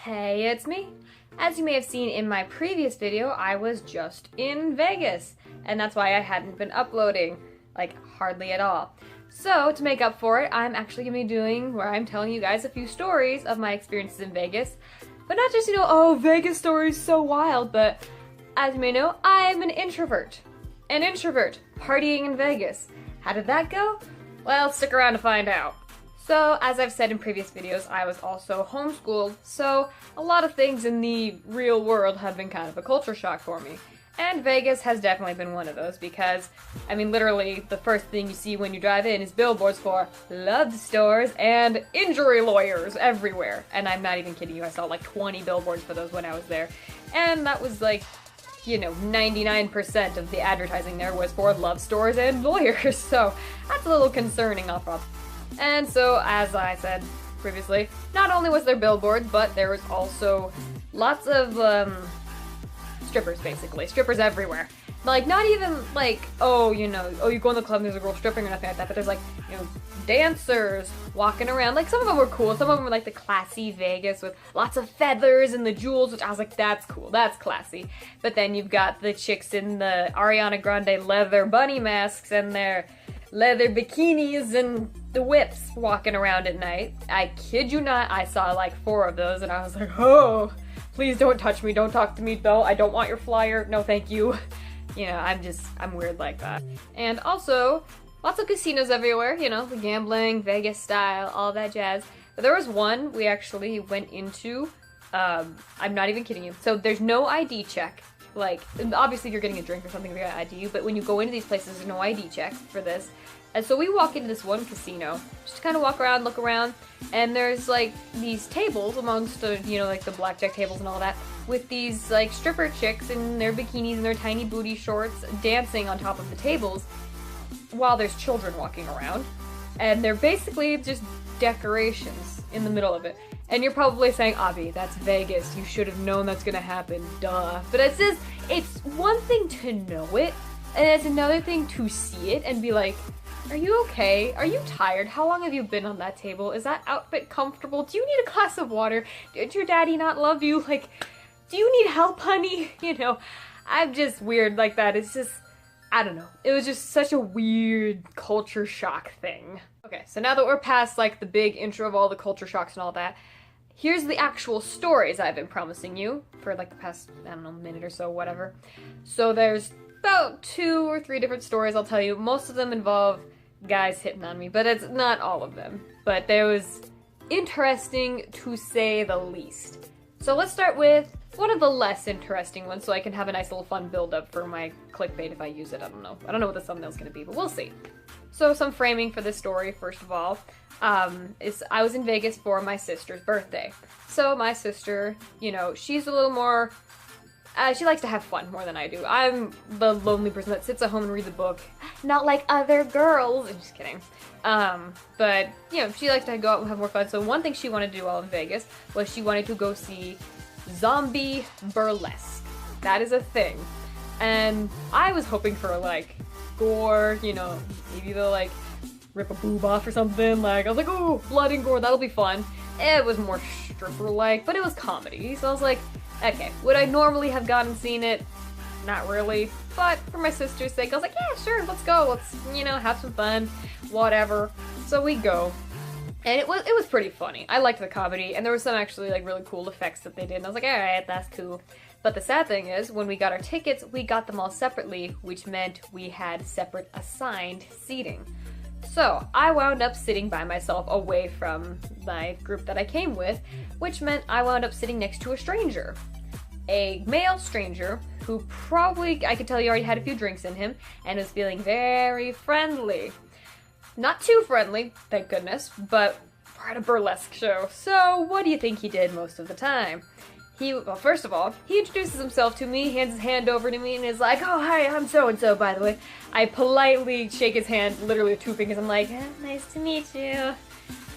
Hey, it's me. As you may have seen in my previous video, I was just in Vegas, and that's why I hadn't been uploading, like, hardly at all. So, to make up for it, I'm actually going to be doing where I'm telling you guys a few stories of my experiences in Vegas. But not just, oh, Vegas stories so wild, but as you may know, I'm an introvert. An introvert, partying in Vegas. How did that go? Well, stick around to find out. So, as I've said in previous videos, I was also homeschooled, so a lot of things in the real world have been kind of a culture shock for me. And Vegas has definitely been one of those because, I mean, literally, the first thing you see when you drive in is billboards for love stores and injury lawyers everywhere. And I'm not even kidding you, I saw like 20 billboards for those when I was there. And that was like, 99% of the advertising there was for love stores and lawyers, so that's a little concerning off of. And so, as I said previously, not only was there billboards, but there was also lots of, strippers, basically. Strippers everywhere. Like, not even, like, you go in the club and there's a girl stripping or nothing like that, but there's, like, dancers walking around. Like, some of them were cool. Some of them were, like, the classy Vegas with lots of feathers and the jewels, which I was like, that's cool. That's classy. But then you've got the chicks in the Ariana Grande leather bunny masks and their leather bikinis and the whips walking around at night. I kid you not, I saw, like, 4 of those, and I was like, oh, please don't touch me. Don't talk to me, though. I don't want your flyer. No, thank you. I'm weird like that. And also, lots of casinos everywhere, the gambling, Vegas style, all that jazz. But there was one we actually went into, I'm not even kidding you. So there's no ID check. Like, obviously if you're getting a drink or something, they gotta ID you, but when you go into these places, there's no ID check for this. And so we walk into this one casino, just kind of walk around, look around, and there's, like, these tables amongst the, like, the blackjack tables and all that, with these, like, stripper chicks in their bikinis and their tiny booty shorts dancing on top of the tables while there's children walking around. And they're basically just decorations in the middle of it. And you're probably saying, Avi, that's Vegas. You should have known that's gonna happen. Duh. But it's one thing to know it, and it's another thing to see it and be like, are you okay? Are you tired? How long have you been on that table? Is that outfit comfortable? Do you need a glass of water? Did your daddy not love you? Like, do you need help, honey? I'm just weird like that. It's just, I don't know. It was just such a weird culture shock thing. Okay, so now that we're past, like, the big intro of all the culture shocks and all that, here's the actual stories I've been promising you for, like, the past, I don't know, minute or so, whatever. So there's about 2 or 3 different stories I'll tell you. Most of them involve guys hitting on me, but it's not all of them. But there was interesting to say the least. So let's start with one of the less interesting ones so I can have a nice little fun build-up for my clickbait if I use it. I don't know. I don't know what the thumbnail's gonna be, but we'll see. So some framing for this story, first of all, is I was in Vegas for my sister's birthday. So my sister, she's a little more, she likes to have fun more than I do. I'm the lonely person that sits at home and reads a book, not like other girls. I'm just kidding. But, she likes to go out and have more fun. So one thing she wanted to do while in Vegas was she wanted to go see zombie burlesque. That is a thing. And I was hoping for, like, gore, maybe they'll, like, rip a boob off or something. Like, I was like, oh, blood and gore, that'll be fun. It was more stripper-like, but it was comedy. So I was like, okay, would I normally have gone and seen it? Not really. But for my sister's sake, I was like, yeah, sure, let's go. Let's, have some fun, whatever. So we go. And it was pretty funny. I liked the comedy, and there was some actually, like, really cool effects that they did, and I was like, alright, that's cool. But the sad thing is, when we got our tickets, we got them all separately, which meant we had separate assigned seating. So, I wound up sitting by myself away from my group that I came with, which meant I wound up sitting next to a stranger. A male stranger who probably, I could tell you, already had a few drinks in him, and was feeling very friendly. Not too friendly, thank goodness, but we're at a burlesque show, so what do you think he did most of the time? Well, first of all, he introduces himself to me, hands his hand over to me, and is like, oh, hi, I'm so-and-so, by the way. I politely shake his hand, literally with 2 fingers. I'm like, nice to meet you.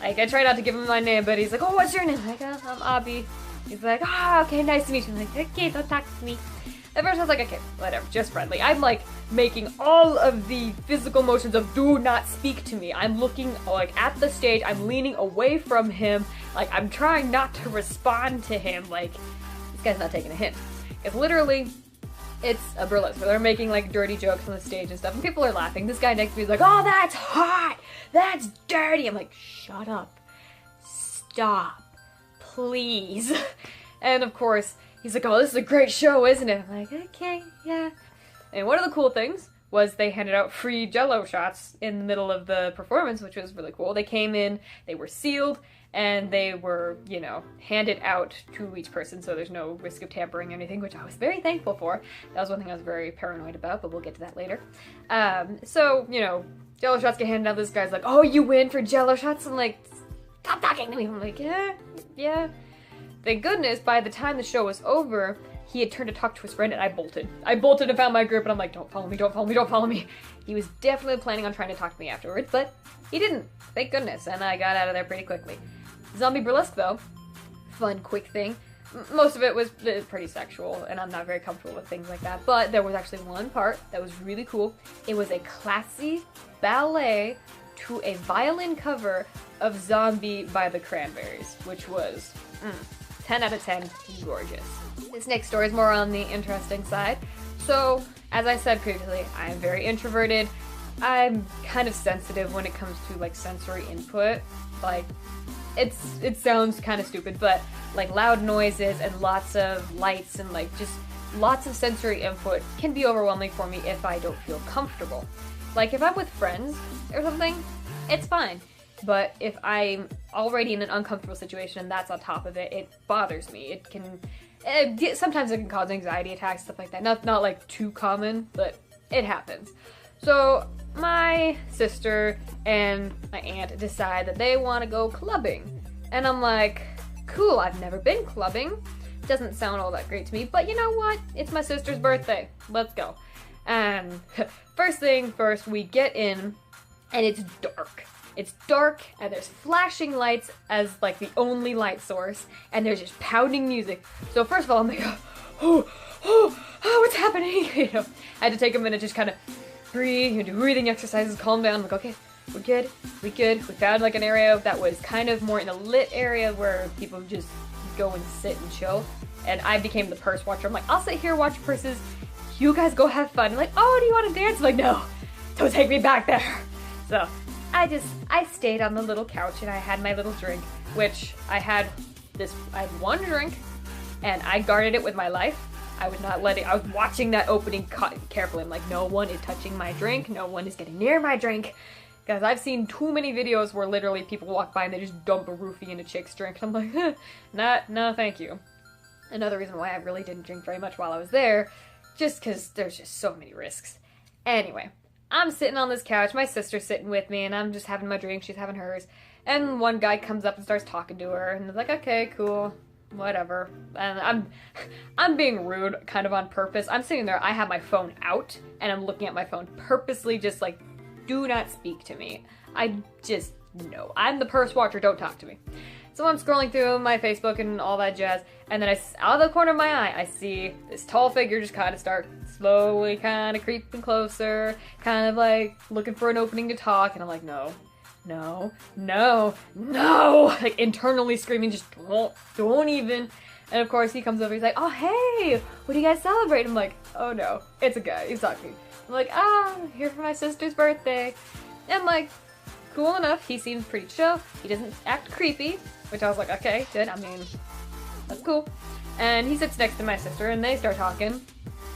Like, I try not to give him my name, but he's like, oh, what's your name? I'm like, oh, I'm Abby. He's like, okay, nice to meet you. I'm like, okay, don't talk to me. At first I was like, okay, whatever, just friendly. I'm like making all of the physical motions of do not speak to me. I'm looking like at the stage, I'm leaning away from him, like I'm trying not to respond to him, like this guy's not taking a hint. It's literally, it's a burlesque where they're making like dirty jokes on the stage and stuff, and people are laughing. This guy next to me is like, oh, that's hot, that's dirty. I'm like, shut up, stop, please. And of course, he's like, oh, this is a great show, isn't it? I'm like, okay, yeah. And one of the cool things was they handed out free Jell-O shots in the middle of the performance, which was really cool. They came in, they were sealed, and they were, you know, handed out to each person, so there's no risk of tampering or anything, which I was very thankful for. That was one thing I was very paranoid about, but we'll get to that later. So, you know, Jell-O shots get handed out. This guy's like, oh, you win for Jell-O shots? I'm like, stop talking to me. I'm like, yeah. Thank goodness, by the time the show was over, he had turned to talk to his friend, and I bolted. I bolted and found my group, and I'm like, don't follow me, don't follow me, don't follow me. He was definitely planning on trying to talk to me afterwards, but he didn't. Thank goodness, and I got out of there pretty quickly. Zombie burlesque, though, fun, quick thing. Most of it was pretty sexual, and I'm not very comfortable with things like that, but there was actually one part that was really cool. It was a classy ballet to a violin cover of Zombie by the Cranberries, which was 10 out of 10, gorgeous. This next story is more on the interesting side. So, as I said previously, I'm very introverted. I'm kind of sensitive when it comes to like sensory input. Like, it sounds kind of stupid, but like loud noises and lots of lights and like just lots of sensory input can be overwhelming for me if I don't feel comfortable. Like if I'm with friends or something, it's fine. But if I'm already in an uncomfortable situation and that's on top of it, it bothers me. It can, sometimes it can cause anxiety attacks, stuff like that. Not like too common, but it happens. So my sister and my aunt decide that they want to go clubbing. And I'm like, cool, I've never been clubbing. Doesn't sound all that great to me, but you know what? It's my sister's birthday. Let's go. And first thing first, we get in and it's dark. It's dark, and there's flashing lights as, like, the only light source, and there's just pounding music. So first of all, I'm like, oh, what's happening? You know, I had to take a minute, just kind of breathe, you do breathing exercises, calm down. I'm like, okay, we're good. We found, like, an area that was kind of more in a lit area where people just go and sit and chill, and I became the purse watcher. I'm like, I'll sit here, watch purses, you guys go have fun. I'm like, oh, do you want to dance? I'm like, no, don't take me back there. So I stayed on the little couch and I had my little drink, which I had one drink and I guarded it with my life. I was not letting, I was watching that opening carefully. I'm like, no one is touching my drink. No one is getting near my drink. Because I've seen too many videos where literally people walk by and they just dump a roofie in a chick's drink. And I'm like, no, thank you. Another reason why I really didn't drink very much while I was there, just because there's just so many risks. Anyway. I'm sitting on this couch, my sister's sitting with me, and I'm just having my drink, she's having hers, and one guy comes up and starts talking to her, and I'm like, okay, cool, whatever, and I'm being rude, kind of on purpose. I'm sitting there, I have my phone out, and I'm looking at my phone, purposely just like, do not speak to me. No, I'm the purse watcher, don't talk to me. So I'm scrolling through my Facebook and all that jazz, and then out of the corner of my eye, I see this tall figure just kind of start slowly kind of creeping closer, kind of like looking for an opening to talk, and I'm like, no, like internally screaming, just don't even. And of course he comes over, he's like, oh hey, what do you guys celebrate? I'm like, oh no, it's a guy, he's talking. I'm like, here for my sister's birthday. And I'm like, cool enough, he seems pretty chill, he doesn't act creepy, which I was like, okay, good, I mean, that's cool. And he sits next to my sister and they start talking.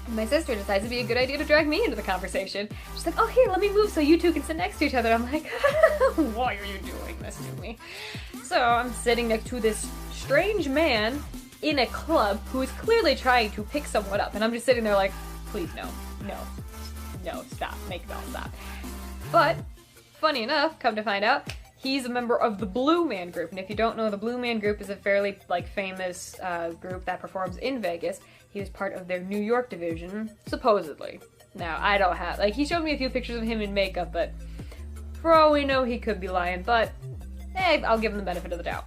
And my sister decides it'd be a good idea to drag me into the conversation. She's like, oh here, let me move so you two can sit next to each other. I'm like, why are you doing this to me? So I'm sitting next to this strange man in a club who is clearly trying to pick someone up. And I'm just sitting there like, please no, stop, make it all stop. But, funny enough, come to find out, he's a member of the Blue Man Group, and if you don't know, the Blue Man Group is a fairly famous group that performs in Vegas. He was part of their New York division, supposedly. Now, I don't have, he showed me a few pictures of him in makeup, but for all we know, he could be lying, but hey, I'll give him the benefit of the doubt.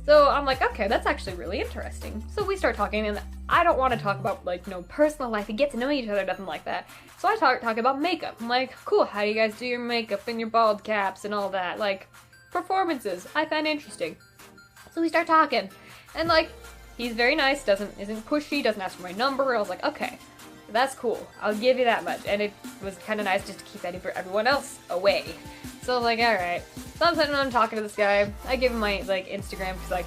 So I'm like, okay, that's actually really interesting. So we start talking, and I don't want to talk about, like, no personal life and get to know each other, nothing like that. So I talk about makeup. I'm like, cool, how do you guys do your makeup and your bald caps and all that? Like, performances, I find interesting. So we start talking, and like, he's very nice, isn't pushy, doesn't ask for my number. I was like, okay, that's cool, I'll give you that much. And it was kind of nice just to keep everyone else away. So I was like, alright. So I'm sitting around talking to this guy. I give him my, like, Instagram, because, like,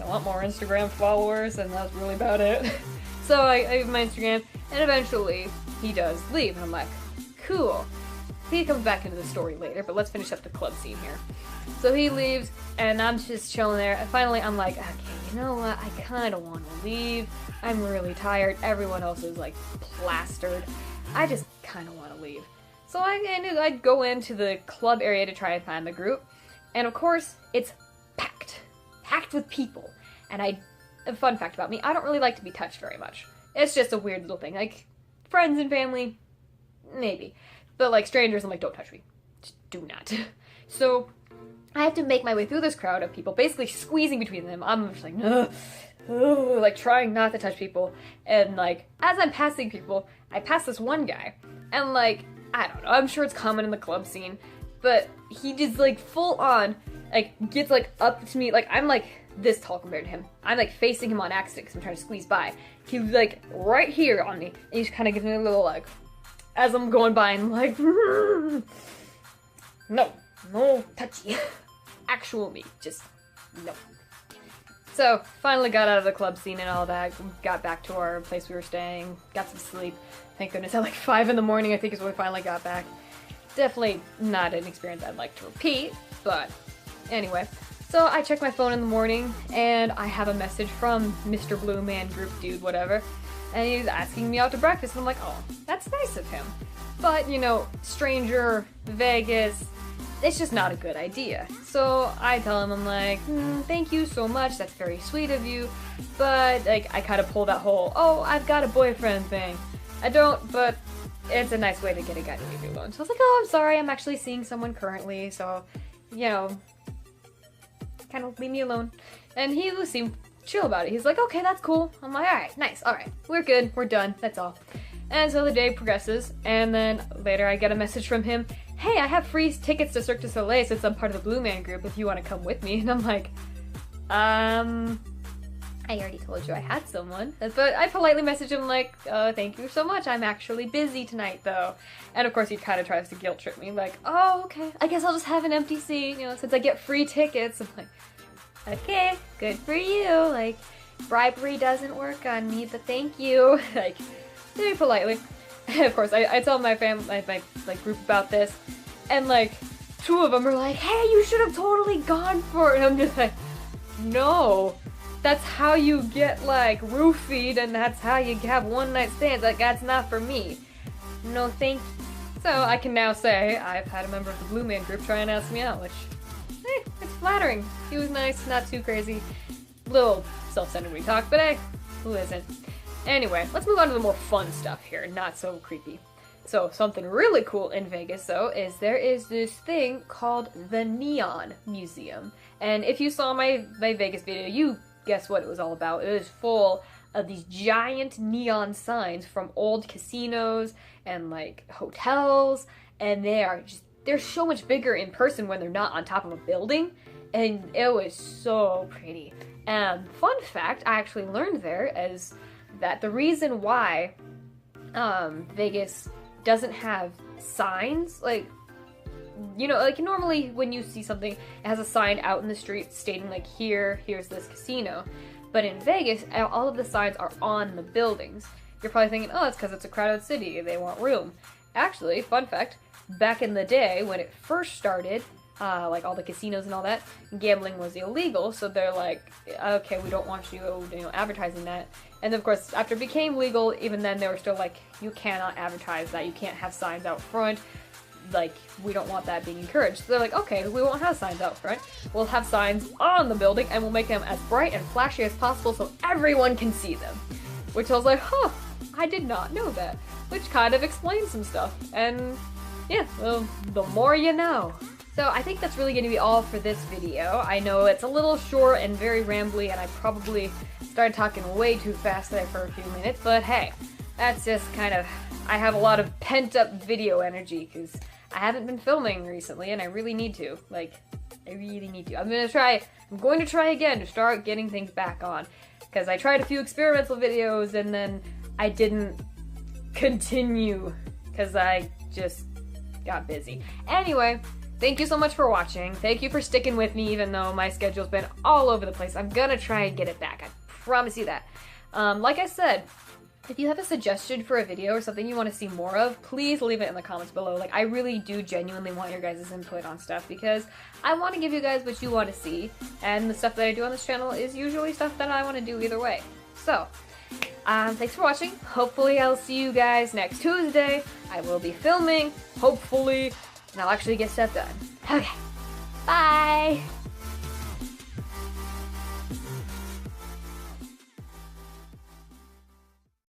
I want more Instagram followers, and that's really about it. So I give him my Instagram, and eventually he does leave, and I'm like, cool. He comes back into the story later, but let's finish up the club scene here. So he leaves, and I'm just chilling there, and finally I'm like, okay, you know what, I kind of want to leave. I'm really tired. Everyone else is, like, plastered. I just kind of want to leave. So I'd go into the club area to try and find the group, and of course, it's packed. Packed with people. And a fun fact about me, I don't really like to be touched very much. It's just a weird little thing. Like, friends and family, maybe. But, like, strangers, I'm like, don't touch me. Just do not. So I have to make my way through this crowd of people, basically squeezing between them. I'm just like, ugh, like, trying not to touch people. And, like, as I'm passing people, I pass this one guy, and, like, I don't know, I'm sure it's common in the club scene, but he just, like, full on, like, gets, like, up to me, like, I'm, like, this tall compared to him. I'm, like, facing him on accident because I'm trying to squeeze by. He's, like, right here on me, and he just kind of gives me a little, like, as I'm going by, and I'm like, no touchy. Actual me, just, no. So, finally got out of the club scene and all that, got back to our place we were staying, got some sleep. Thank goodness, at like 5 in the morning, I think is when we finally got back. Definitely not an experience I'd like to repeat, but anyway. So I check my phone in the morning, and I have a message from Mr. Blue Man Group dude, whatever, and he's asking me out to breakfast, and I'm like, oh, that's nice of him. But, you know, stranger, Vegas, it's just not a good idea. So I tell him, I'm like, thank you so much, that's very sweet of you, but, like, I kind of pull that whole, oh, I've got a boyfriend thing. I don't, but it's a nice way to get a guy to leave you alone. So I was like, oh, I'm sorry, I'm actually seeing someone currently, so, you know, kind of leave me alone. And he seemed chill about it. He's like, okay, that's cool. I'm like, alright, nice, alright, we're good, we're done, that's all. And so the day progresses, and then later I get a message from him, hey, I have free tickets to Cirque du Soleil since I'm part of the Blue Man Group if you want to come with me. And I'm like, I already told you I had someone. But I politely messaged him like, thank you so much, I'm actually busy tonight though. And of course he kind of tries to guilt trip me, like, oh, okay, I guess I'll just have an empty seat, you know, since I get free tickets. I'm like, okay, good for you, like, bribery doesn't work on me, but thank you. Like, very politely. And of course, I tell my family, my like, group about this, and like, 2 of them are like, hey, you should have totally gone for it. And I'm just like, no. That's how you get, like, roofied, and that's how you have one-night stands. Like, that's not for me. No thank you. So, I can now say I've had a member of the Blue Man Group try and ask me out, which, it's flattering. He was nice, not too crazy. Little self-centered we talk, but hey, who isn't? Anyway, let's move on to the more fun stuff here, not so creepy. So, something really cool in Vegas, though, is there is this thing called the Neon Museum. And if you saw my Vegas video, you guess what it was all about. It was full of these giant neon signs from old casinos and, like, hotels, and they're so much bigger in person when they're not on top of a building, and it was so pretty. And fun fact I actually learned there is that the reason why Vegas doesn't have signs, like, you know, like, normally when you see something, it has a sign out in the street stating, like, here's this casino. But in Vegas, all of the signs are on the buildings. You're probably thinking, oh, it's because it's a crowded city, they want room. Actually, fun fact, back in the day, when it first started, like, all the casinos and all that, gambling was illegal, so they're like, okay, we don't want you know, advertising that. And of course, after it became legal, even then they were still like, you cannot advertise that, you can't have signs out front, like, we don't want that being encouraged. So they're like, okay, we won't have signs out front, we'll have signs on the building, and we'll make them as bright and flashy as possible so everyone can see them. Which I was like, huh, I did not know that. Which kind of explains some stuff. And yeah, well, the more you know. So I think that's really going to be all for this video. I know it's a little short and very rambly, and I probably started talking way too fast there for a few minutes, but hey, that's just kind of, I have a lot of pent-up video energy because I haven't been filming recently, and I really need to. Like, I really need to. I'm going to try again to start getting things back on, because I tried a few experimental videos, and then I didn't continue, because I just got busy. Anyway, thank you so much for watching. Thank you for sticking with me even though my schedule's been all over the place. I'm gonna try and get it back. I promise you that. Like I said, if you have a suggestion for a video or something you want to see more of, please leave it in the comments below. Like, I really do genuinely want your guys' input on stuff because I want to give you guys what you want to see, and the stuff that I do on this channel is usually stuff that I want to do either way. So, thanks for watching. Hopefully I'll see you guys next Tuesday. I will be filming, hopefully, and I'll actually get stuff done. Okay, bye!